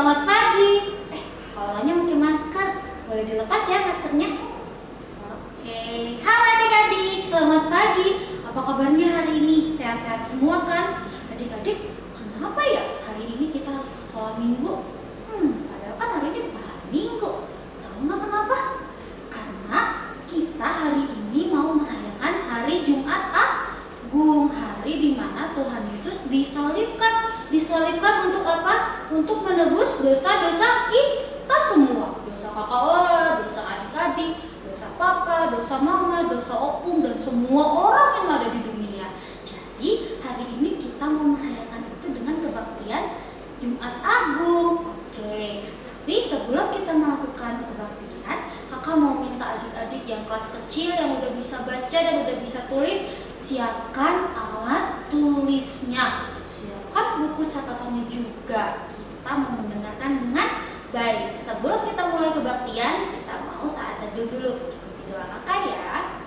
selamat pagi. Kalau nanya pakai masker, boleh dilepas ya maskernya? Oke. Halo adik-adik, selamat pagi. Apa kabarnya hari ini? Sehat-sehat semua kan? Adik-adik, kenapa ya hari ini kita harus ke sekolah minggu? Padahal kan hari ini bukan hari minggu. Tahu nggak kenapa? Karena kita hari ini mau merayakan hari Jumat Agung, hari di mana Tuhan Yesus disalibkan. Disalibkan untuk apa? Untuk menebus dosa-dosa kita semua. Dosa kakak Ola, dosa adik-adik, dosa papa, dosa mama, dosa opung, dan semua orang yang ada di dunia. Jadi hari ini kita mau merayakan itu dengan kebaktian Jumat Agung. Oke, tapi sebelum kita melakukan kebaktian, kakak mau minta adik-adik yang kelas kecil yang udah bisa baca dan udah bisa tulis, siapkan alat tulisnya, siapkan buku catatannya juga. Kita mau mendengarkan dengan baik. Sebelum kita mulai kebaktian, kita mau saat teduh dulu. Ikuti doa kakak ya.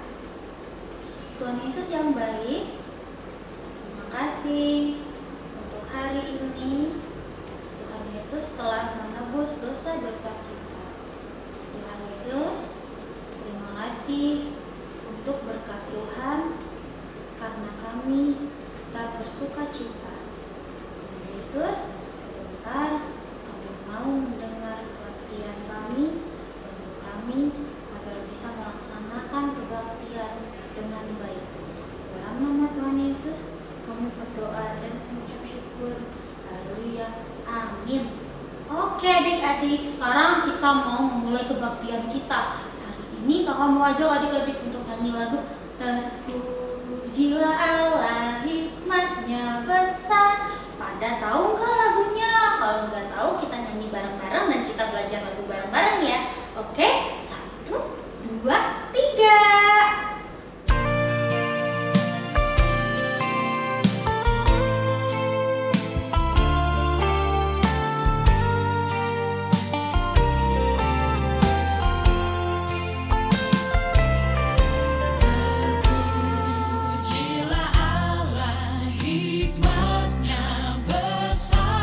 Tuhan Yesus yang baik, terima kasih untuk hari ini. Tuhan Yesus telah menebus dosa-dosa kita. Tuhan Yesus, terima kasih untuk berkat Tuhan, karena kami tetap bersuka cita. Tuhan Yesus, sebentar kami mau mendengar kebaktian kami, untuk kami agar bisa melaksanakan kebaktian dengan baik. Dalam nama Tuhan Yesus, kami berdoa dan mengucap syukur. Haleluya. Amin. Oke adik-adik, sekarang kita mau memulai kebaktian kita. Hari ini kakak mau ajak adik-adik untuk nyanyi lagu Terpujilah Allah, hikmatnya besar. Pada tahu nggak lagunya? Kalau nggak tahu, kita nyanyi bareng-bareng dan kita belajar lagu bareng-bareng ya. Oke, 1, 2, 3. Pujilah Allah, hikmatnya besar.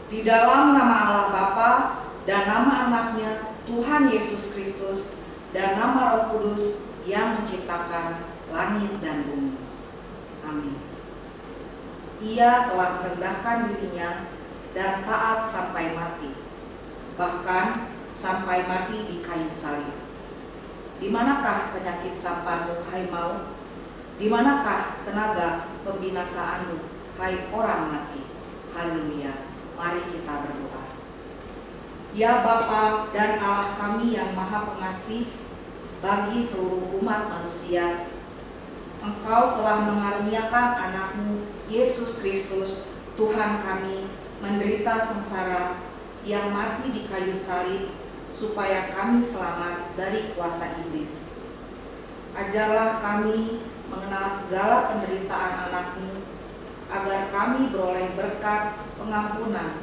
Di dalam nama Allah Bapa dan nama anaknya Tuhan Yesus Kristus dan nama Roh Kudus yang menciptakan langit dan bumi. Amin. Ia telah merendahkan dirinya dan taat sampai mati, bahkan sampai mati di kayu salib. Di manakah penyakit sampanmu, hai maut? Di manakah tenaga pembinasaanmu, hai orang mati? Haleluya. Mari kita berdoa. Ya Bapa dan Allah kami yang Maha Pengasih bagi seluruh umat manusia, Engkau telah mengaruniakan anakmu Yesus Kristus, Tuhan kami, menderita sengsara yang mati di kayu salib, supaya kami selamat dari kuasa iblis. Ajarlah kami mengenal segala penderitaan anakmu, agar kami beroleh berkat pengampunan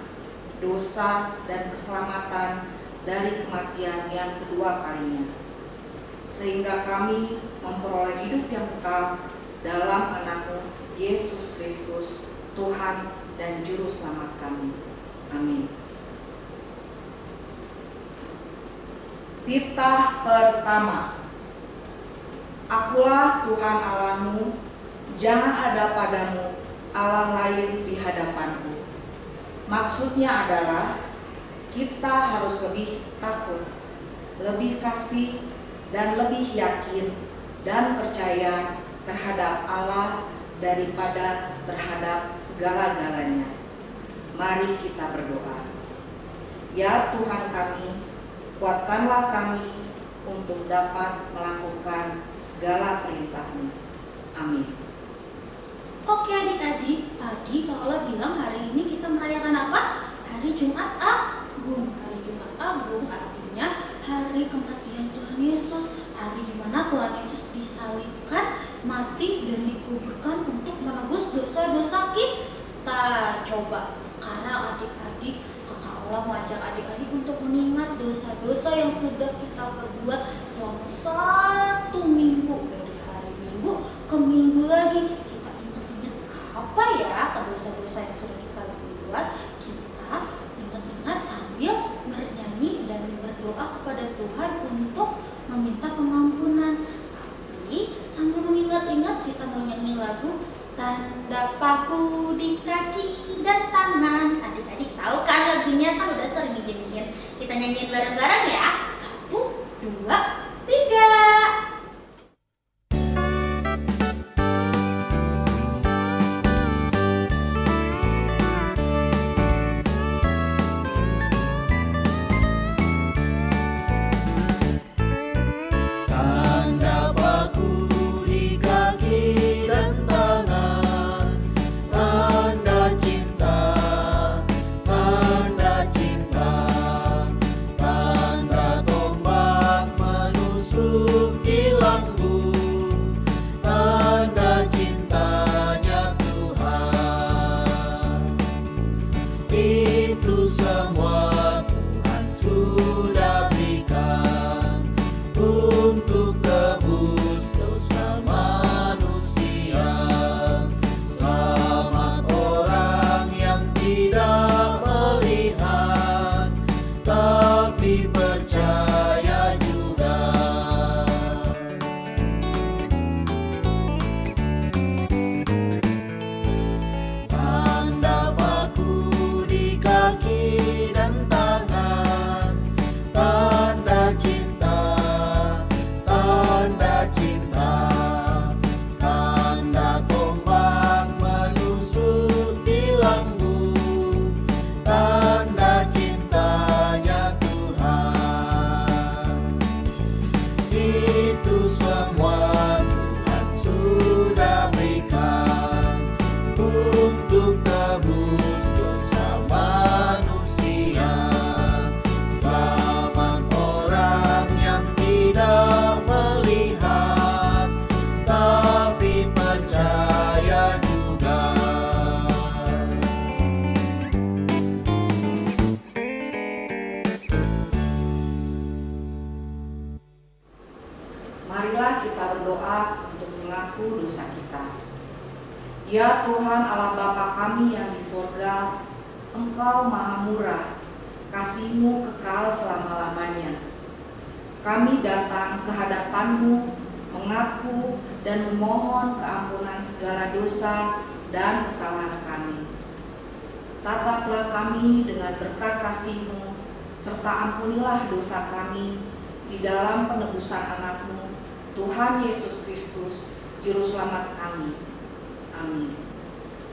dosa dan keselamatan dari kematian yang kedua kalinya, sehingga kami memperoleh hidup yang kekal dalam anakmu Yesus Kristus, Tuhan dan Juru Selamat kami. Amin. Titah pertama. Akulah Tuhan Allahmu, jangan ada padamu Allah lain di hadapanku. Maksudnya adalah kita harus lebih takut, lebih kasih, dan lebih yakin dan percaya terhadap Allah daripada terhadap segala-galanya. Mari kita berdoa. Ya Tuhan kami, kuatkanlah kami untuk dapat melakukan segala perintah-Mu. Amin. Oke adik-adik, tadi Kak Ola bilang hari ini kita merayakan apa? Hari Jumat Agung. Hari Jumat Agung artinya hari kematian Tuhan Yesus, hari di mana Tuhan Yesus disalibkan, mati dan dikuburkan untuk menebus dosa-dosa kita. Coba sekarang adik-adik, Kakak Ola mau ajak adik-adik untuk mengingat dosa-dosa yang sudah kita perbuat selama 1 minggu, dari hari Minggu ke minggu lagi. Apa ya dosa-dosa yang sudah kita buat? Kita ingat-ingat sambil bernyanyi dan berdoa kepada Tuhan untuk meminta pengampunan. Tapi sambil mengingat-ingat kita mau nyanyi lagu Tanda Paku di Kaki dan Tangan. Adik-adik tahu kan lagunya, kan udah sering nyanyiin. Kita nyanyiin bareng-bareng ya. 1, 2, 3. Marilah kita berdoa untuk mengaku dosa kita. Ya Tuhan Allah Bapa kami yang di surga, Engkau maha murah, kasih-Mu kekal selama-lamanya. Kami datang ke hadapan-Mu, mengaku dan memohon keampunan segala dosa dan kesalahan kami. Tataplah kami dengan berkat kasih-Mu, serta ampunilah dosa kami di dalam penebusan anak-Mu, Tuhan Yesus Kristus, Juru Selamat kami. Amin.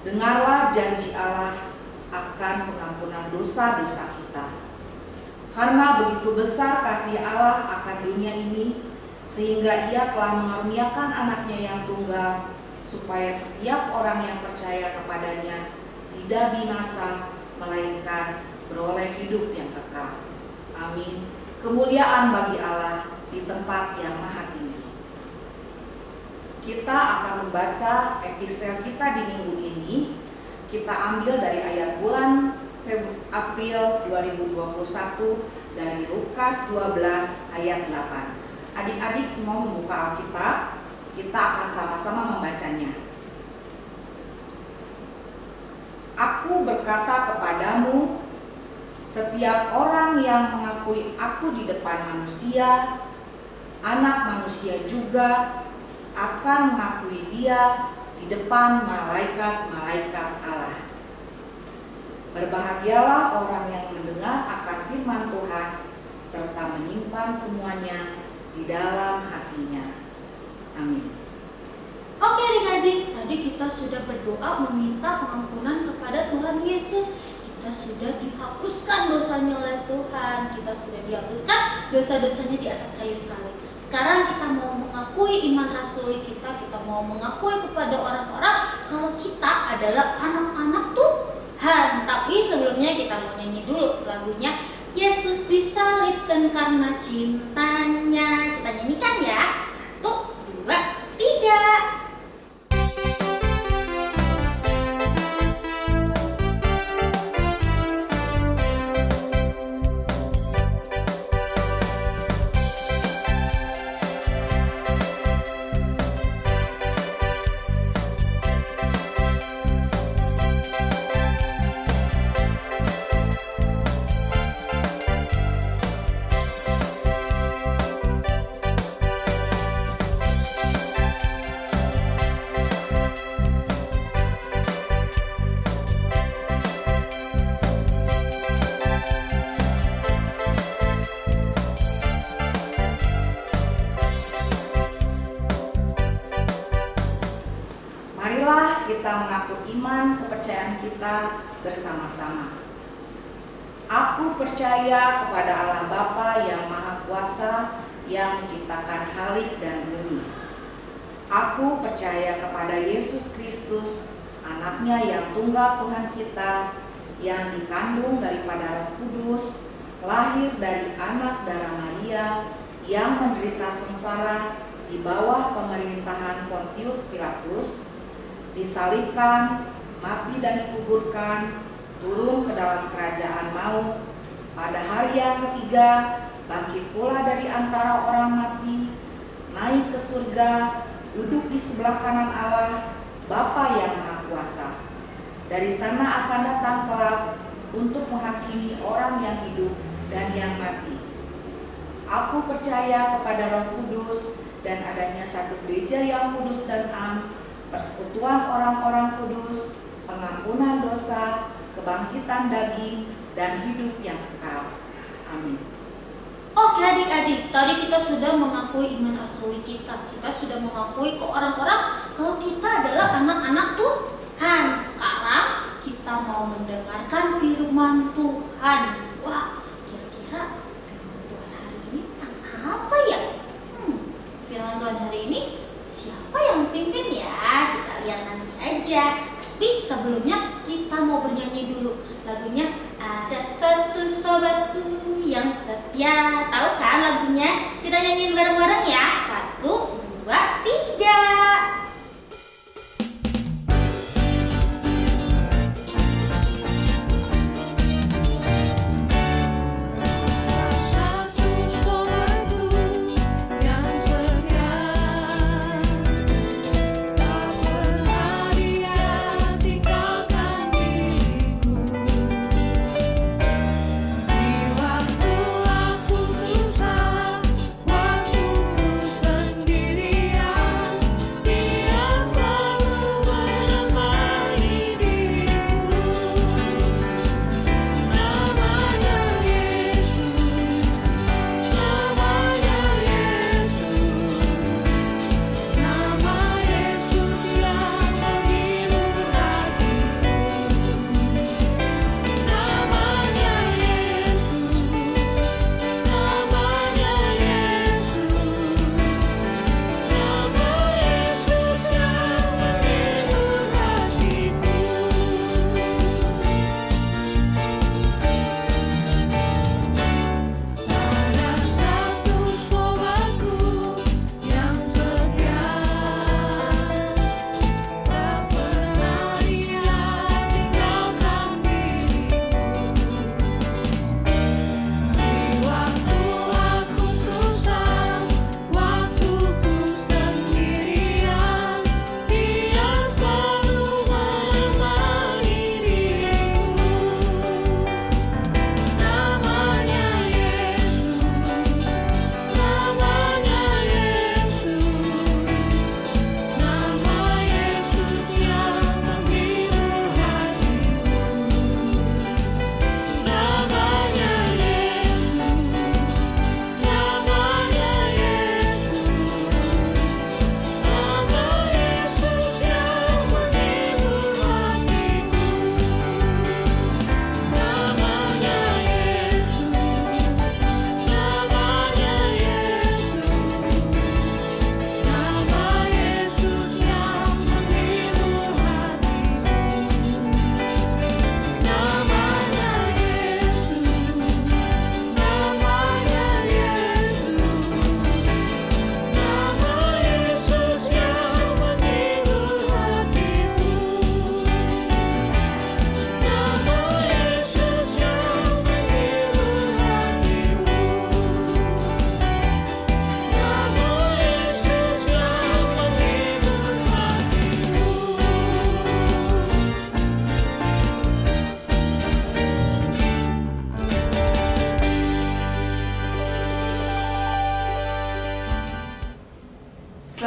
Dengarlah janji Allah akan pengampunan dosa-dosa kita. Karena begitu besar kasih Allah akan dunia ini, sehingga Ia telah mengaruniakan anaknya yang tunggal, supaya setiap orang yang percaya kepadanya tidak binasa, melainkan beroleh hidup yang kekal. Amin. Kemuliaan bagi Allah di tempat yang maha tinggi. Kita akan membaca epistel kita di minggu ini. Kita ambil dari ayat bulan April 2021 dari Lukas 12 ayat 8. Adik-adik semua membuka Alkitab, kita akan sama-sama membacanya. Aku berkata kepadamu, setiap orang yang mengakui aku di depan manusia, Anak Manusia juga akan mengakui Dia di depan malaikat-malaikat Allah. Berbahagialah orang yang mendengar akan firman Tuhan serta menyimpan semuanya di dalam hatinya. Amin. Oke adik-adik, tadi kita sudah berdoa meminta pengampunan kepada Tuhan Yesus. Kita sudah dihapuskan dosanya oleh Tuhan. Kita sudah dihapuskan dosa-dosanya di atas kayu salib. Sekarang kita mau mengakui iman rasuli kita. Kita mau mengakui kepada orang-orang kalau kita adalah anak-anak Tuhan. Tapi sebelumnya kita mau nyanyi dulu lagunya Yesus disalibkan karena cintanya. Kita nyanyikan ya. 1, 2, 3. Marilah kita mengaku iman kepercayaan kita bersama-sama. Aku percaya kepada Allah Bapa yang Maha Kuasa yang menciptakan langit dan bumi. Aku percaya kepada Yesus Kristus, anaknya yang tunggal Tuhan kita, yang dikandung daripada Roh Kudus, lahir dari anak darah Maria, yang menderita sengsara di bawah pemerintahan Pontius Pilatus, disalibkan, mati dan dikuburkan, turun ke dalam kerajaan maut, pada hari yang ketiga bangkit pula dari antara orang mati, naik ke surga, duduk di sebelah kanan Allah, Bapa yang Maha Kuasa. Dari sana akan datang kelak untuk menghakimi orang yang hidup dan yang mati. Aku percaya kepada Roh Kudus dan adanya satu gereja yang kudus dan am, persekutuan orang-orang kudus, pengampunan dosa, kebangkitan daging, dan hidup yang kekal. Amin. Oke adik-adik, tadi kita sudah mengakui iman rasuli kita. Kita sudah mengakui ke orang-orang kalau kita adalah anak-anak Tuhan. Sekarang kita mau mendengarkan firman Tuhan. Wah, kira-kira firman Tuhan hari ini tentang apa ya? Firman Tuhan hari ini siapa yang pimpin ya? Kita lihat nanti aja. Tapi sebelumnya kita mau bernyanyi dulu. Lagunya Ada Satu Sobatku Yang Setia. Tahu kan lagunya? Kita nyanyiin bareng-bareng ya. 1, 2, 3. Tak pernah dia tinggalkan diriku.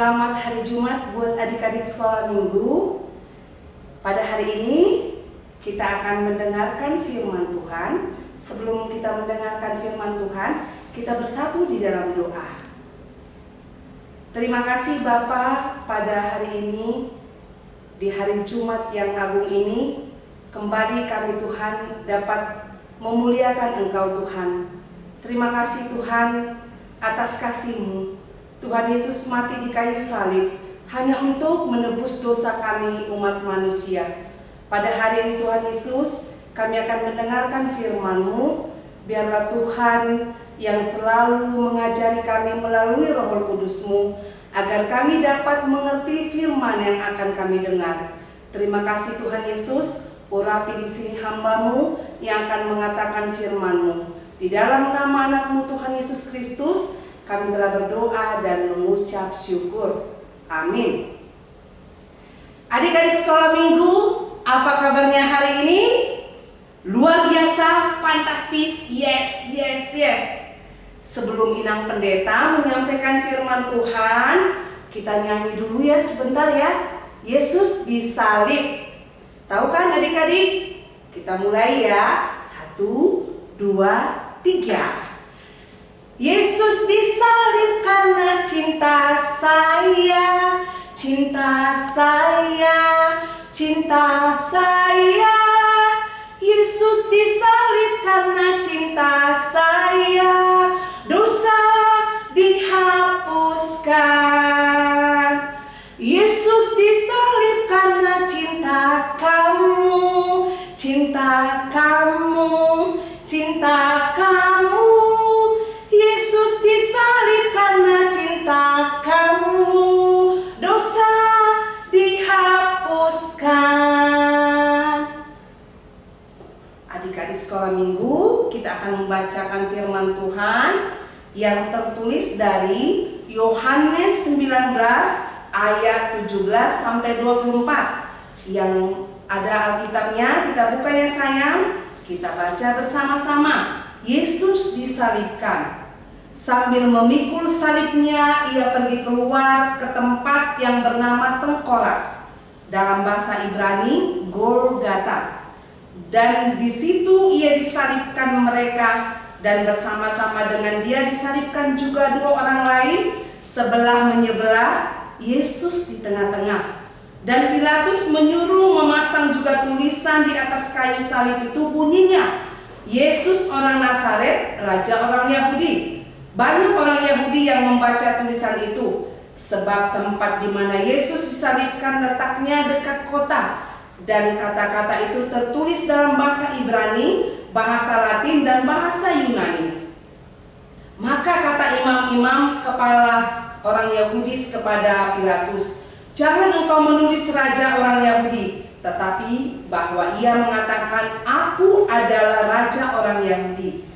Selamat hari Jumat buat adik-adik sekolah minggu. Pada hari ini kita akan mendengarkan firman Tuhan. Sebelum kita mendengarkan firman Tuhan, kita bersatu di dalam doa. Terima kasih Bapa, pada hari ini, di hari Jumat yang agung ini, kembali kami Tuhan dapat memuliakan Engkau Tuhan. Terima kasih Tuhan atas kasih-Mu. Tuhan Yesus mati di kayu salib hanya untuk menebus dosa kami umat manusia. Pada hari ini Tuhan Yesus, kami akan mendengarkan firman-Mu. Biarlah Tuhan yang selalu mengajari kami melalui Roh Kudus-Mu, agar kami dapat mengerti firman yang akan kami dengar. Terima kasih Tuhan Yesus, urapi di sini hamba-Mu yang akan mengatakan firman-Mu. Di dalam nama anak-Mu Tuhan Yesus Kristus, kami telah berdoa dan mengucap syukur. Amin. Adik-adik sekolah minggu, apa kabarnya hari ini? Luar biasa, fantastis, yes. Sebelum Inang Pendeta menyampaikan firman Tuhan, kita nyanyi dulu ya sebentar ya. Yesus disalib. Tahu kan adik-adik? Kita mulai ya. 1, 2, 3. Yesus disalib karena cinta saya, cinta saya, cinta saya. Yesus disalib karena cinta saya, dosa dihapuskan. Yesus disalib karena cinta kamu, cinta kamu, cinta kamu. Yesus disalib karena cinta kamu, dosa dihapuskan. Adik-adik sekolah minggu, kita akan membacakan firman Tuhan yang tertulis dari Yohanes 19 ayat 17 sampai 24. Yang ada Alkitabnya, kita buka ya sayang. Kita baca bersama-sama. Yesus disalibkan. Sambil memikul salibnya, ia pergi keluar ke tempat yang bernama Tengkorak, dalam bahasa Ibrani Golgata. Dan di situ ia disalibkan mereka, dan bersama-sama dengan dia disalibkan juga 2 orang lain, sebelah menyebelah, Yesus di tengah-tengah. Dan Pilatus menyuruh memasang juga tulisan di atas kayu salib itu, bunyinya, Yesus orang Nazaret, Raja orang Yahudi. Banyak orang Yahudi yang membaca tulisan itu, sebab tempat di mana Yesus disalibkan letaknya dekat kota, dan kata-kata itu tertulis dalam bahasa Ibrani, bahasa Latin, dan bahasa Yunani. Maka kata imam-imam kepala orang Yahudi kepada Pilatus, "Jangan engkau menulis Raja orang Yahudi, tetapi bahwa ia mengatakan, 'Aku adalah Raja orang Yahudi.'"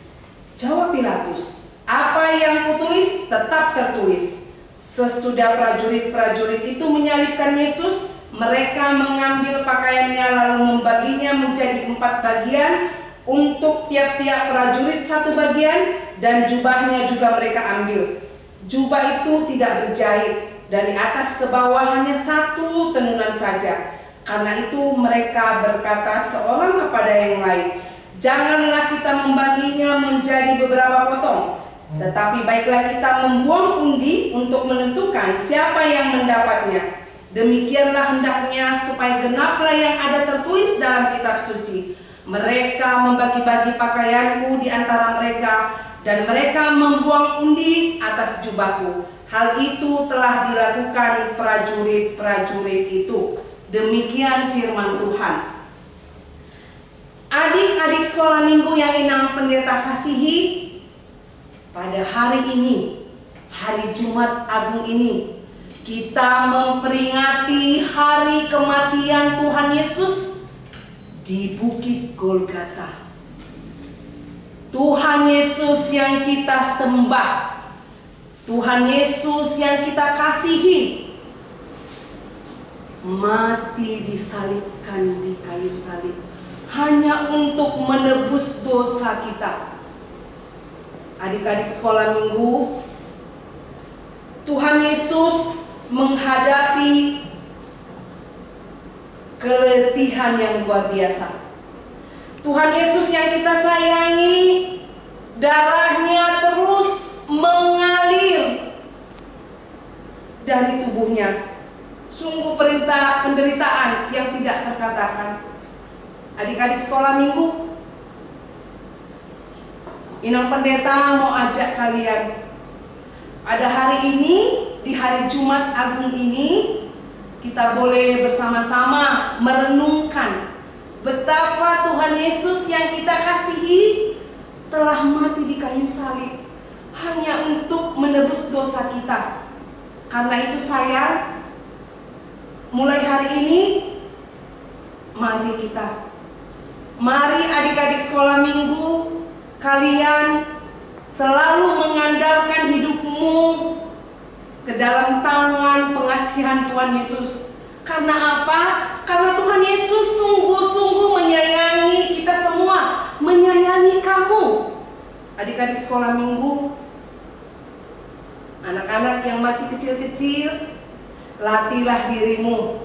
Jawab Pilatus, "Apa yang kutulis tetap tertulis." Sesudah prajurit-prajurit itu menyalibkan Yesus, mereka mengambil pakaiannya lalu membaginya menjadi 4 bagian, untuk tiap-tiap prajurit 1 bagian, dan jubahnya juga mereka ambil. Jubah itu tidak berjahit, dari atas ke bawah hanya 1 tenunan saja. Karena itu mereka berkata seorang kepada yang lain, "Janganlah kita membaginya menjadi beberapa potong, tetapi baiklah kita membuang undi untuk menentukan siapa yang mendapatnya. Demikianlah hendaknya supaya genaplah yang ada tertulis dalam kitab suci. Mereka membagi-bagi pakaianku di antara mereka, dan mereka membuang undi atas jubahku. Hal itu telah dilakukan prajurit-prajurit itu." Demikian firman Tuhan. Adik-adik sekolah minggu yang Inang Pendeta kasihi, pada hari ini, hari Jumat Agung ini, kita memperingati hari kematian Tuhan Yesus di Bukit Golgata. Tuhan Yesus yang kita sembah, Tuhan Yesus yang kita kasihi, mati disalibkan di kayu salib hanya untuk menebus dosa kita. Adik-adik sekolah minggu, Tuhan Yesus menghadapi keletihan yang luar biasa. Tuhan Yesus yang kita sayangi, darahnya terus mengalir dari tubuhnya. Sungguh perintah penderitaan yang tidak terkatakan. Adik-adik sekolah minggu, Inang Pendeta mau ajak kalian pada hari ini, di hari Jumat Agung ini, kita boleh bersama-sama merenungkan betapa Tuhan Yesus yang kita kasihi telah mati di kayu salib hanya untuk menebus dosa kita. Karena itu sayang, mulai hari ini mari adik-adik sekolah minggu, kalian selalu mengandalkan hidupmu ke dalam tangan pengasihan Tuhan Yesus. Karena apa? Karena Tuhan Yesus sungguh-sungguh menyayangi kita semua, menyayangi kamu. Adik-adik sekolah minggu, anak-anak yang masih kecil-kecil, latihlah dirimu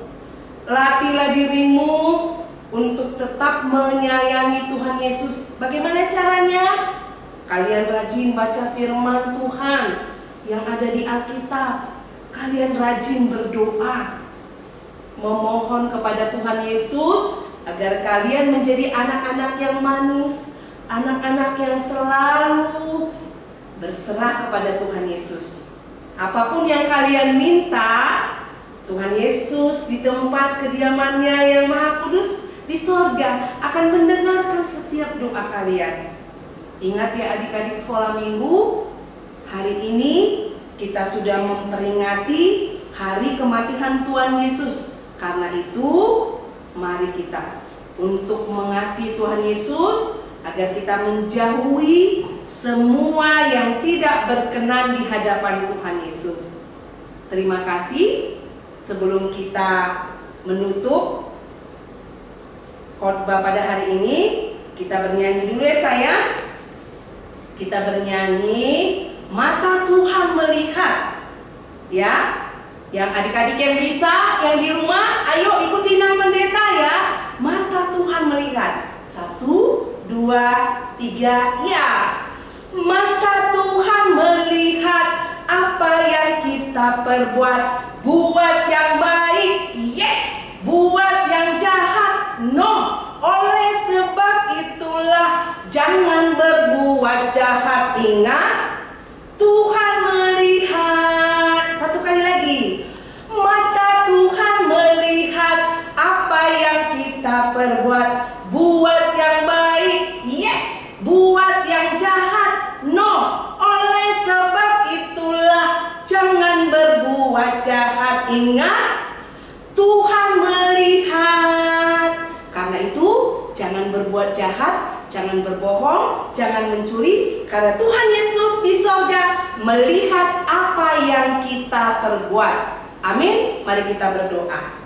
untuk tetap menyayangi Tuhan Yesus. Bagaimana caranya? Kalian rajin baca firman Tuhan yang ada di Alkitab. Kalian rajin berdoa, memohon kepada Tuhan Yesus agar kalian menjadi anak-anak yang manis, anak-anak yang selalu berserah kepada Tuhan Yesus. Apapun yang kalian minta, Tuhan Yesus di tempat kediamannya yang Maha Kudus di sorga akan mendengarkan setiap doa kalian. Ingat ya adik-adik sekolah minggu, hari ini kita sudah memperingati hari kematian Tuhan Yesus. Karena itu, mari kita untuk mengasihi Tuhan Yesus agar kita menjauhi semua yang tidak berkenan di hadapan Tuhan Yesus. Terima kasih. Sebelum kita menutup khotbah pada hari ini, kita bernyanyi dulu ya sayang. Kita bernyanyi Mata Tuhan Melihat. Ya, yang adik-adik yang bisa, yang di rumah, ayo ikuti Inang Pendeta ya. Mata Tuhan Melihat. 1, 2, 3, ya. Mata Tuhan melihat apa yang kita perbuat. Buat yang baik, yes. Buat yang jahat, no. Oleh sebab itulah jangan berbuat jahat. Ingat, Tuhan melihat. Satu kali lagi. Mata Tuhan melihat apa yang kita perbuat. Buat yang baik, yes. Buat yang jahat, no. Oleh sebab itulah jangan berbuat jahat. Ingat, Tuhan melihat. Karena itu jangan berbuat jahat, jangan berbohong, jangan mencuri. Karena Tuhan Yesus di sorga melihat apa yang kita perbuat. Amin. Mari kita berdoa.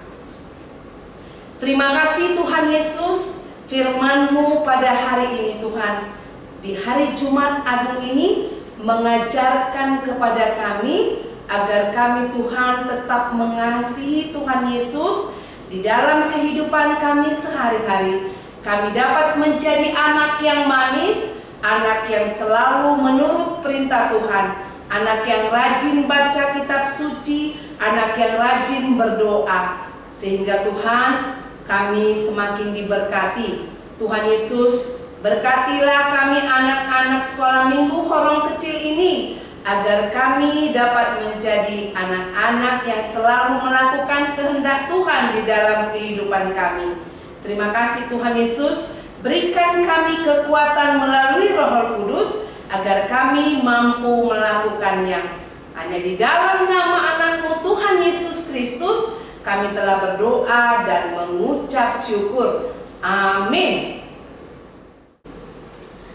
Terima kasih Tuhan Yesus, firman-Mu pada hari ini Tuhan. Di hari Jumat Agung ini mengajarkan kepada kami agar kami Tuhan tetap mengasihi Tuhan Yesus di dalam kehidupan kami sehari-hari. Kami dapat menjadi anak yang manis, anak yang selalu menurut perintah Tuhan, anak yang rajin baca kitab suci, anak yang rajin berdoa. Sehingga Tuhan, kami semakin diberkati. Tuhan Yesus, berkatilah kami anak-anak sekolah minggu Horong Kecil ini, agar kami dapat menjadi anak-anak yang selalu melakukan kehendak Tuhan di dalam kehidupan kami. Terima kasih Tuhan Yesus, berikan kami kekuatan melalui Roh Kudus agar kami mampu melakukannya. Hanya di dalam nama anak-Mu Tuhan Yesus Kristus kami telah berdoa dan mengucap syukur. Amin.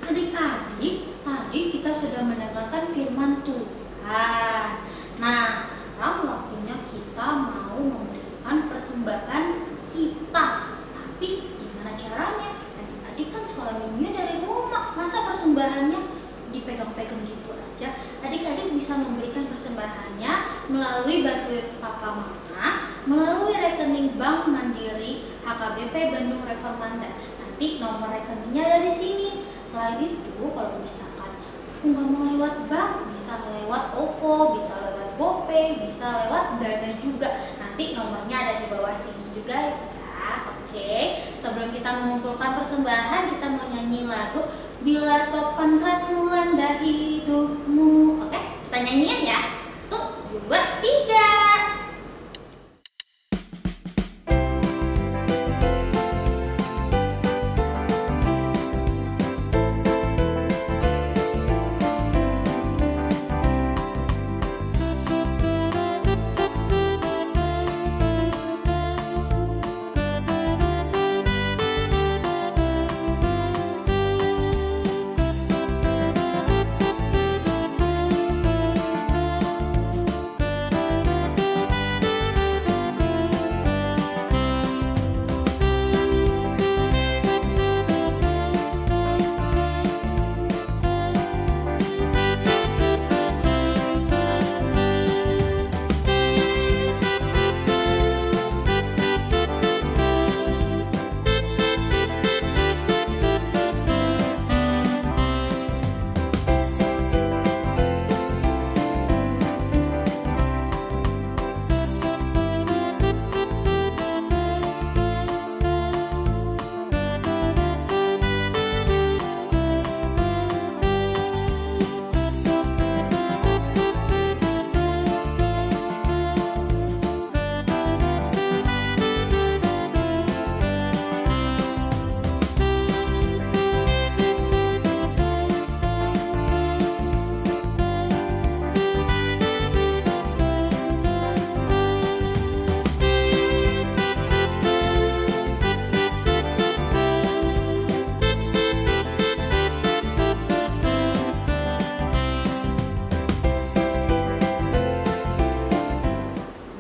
Adik-adik, tadi kita sudah mendengarkan firman Tuhan. Nah, sekarang waktunya kita mau memberikan persembahan kita. Tapi gimana caranya? Adik-adik kan sekolah minggunya dari rumah, masa persembahannya dipegang-pegang gitu aja? Adik-adik bisa bisa memberikan persembahannya melalui bantuan Papa Mama, melalui rekening Bank Mandiri HKBP Bandung Reformanda. Nanti nomor rekeningnya ada di sini. Selain itu, kalau misalkan aku nggak mau lewat bank, bisa lewat OVO, bisa lewat GoPay, bisa lewat Dana juga. Nanti nomornya ada di bawah sini juga ya. Oke, sebelum kita mengumpulkan persembahan, kita mau nyanyi lagu Bila Topan Keras Melanda Hidupmu. Oke, kita nyanyiin ya. 1, 2, 3.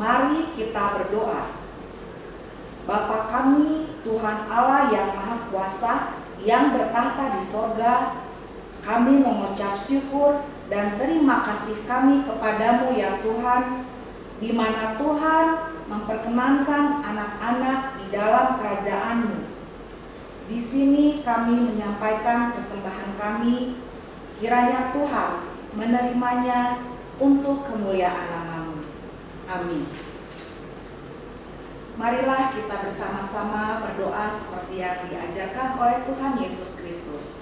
Mari kita berdoa. Bapa kami, Tuhan Allah yang Maha Kuasa, yang bertahta di sorga, kami mengucap syukur dan terima kasih kami kepadamu ya Tuhan, di mana Tuhan memperkenankan anak-anak di dalam kerajaan-Mu. Di sini kami menyampaikan persembahan kami, kiranya Tuhan menerimanya untuk kemuliaan nama-Mu. Amin. Marilah kita bersama-sama berdoa seperti yang diajarkan oleh Tuhan Yesus Kristus.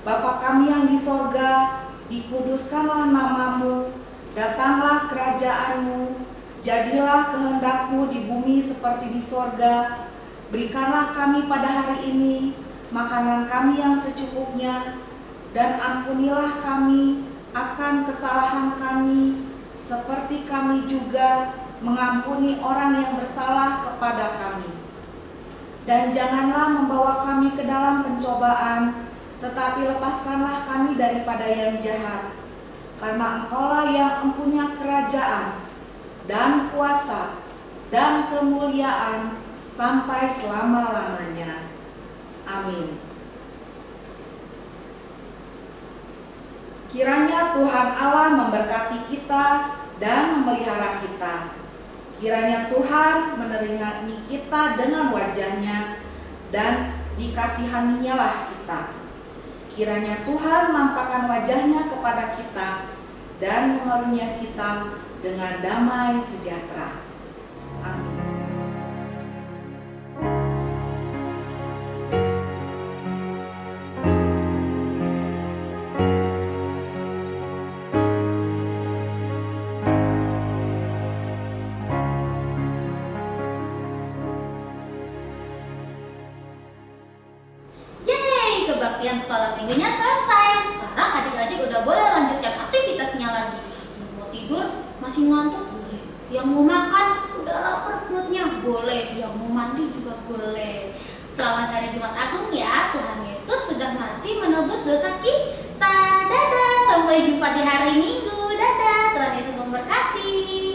Bapa kami yang di sorga, dikuduskanlah nama-Mu, datanglah kerajaan-Mu, jadilah kehendak-Mu di bumi seperti di sorga. Berikanlah kami pada hari ini makanan kami yang secukupnya, dan ampunilah kami akan kesalahan kami, seperti kami juga mengampuni orang yang bersalah kepada kami. Dan janganlah membawa kami ke dalam pencobaan, tetapi lepaskanlah kami daripada yang jahat. Karena Engkaulah yang empunya kerajaan dan kuasa dan kemuliaan sampai selama-lamanya. Amin. Kiranya Tuhan Allah memberkati kita dan memelihara kita. Kiranya Tuhan menerangi kita dengan wajah-Nya dan dikasihani-Nya lah kita. Kiranya Tuhan menampakkan wajah-Nya kepada kita dan mengaruniai kita dengan damai sejahtera. Amin. Kebaktian sekolah minggunya selesai. Sekarang adik-adik udah boleh lanjutkan aktivitasnya lagi. Yang mau tidur masih ngantuk boleh. Yang mau makan udah lapar perutnya boleh. Yang mau mandi juga boleh. Selamat hari Jumat Agung ya. Tuhan Yesus sudah mati menebus dosa kita. Dadah. Sampai jumpa di hari Minggu. Dadah. Tuhan Yesus memberkati.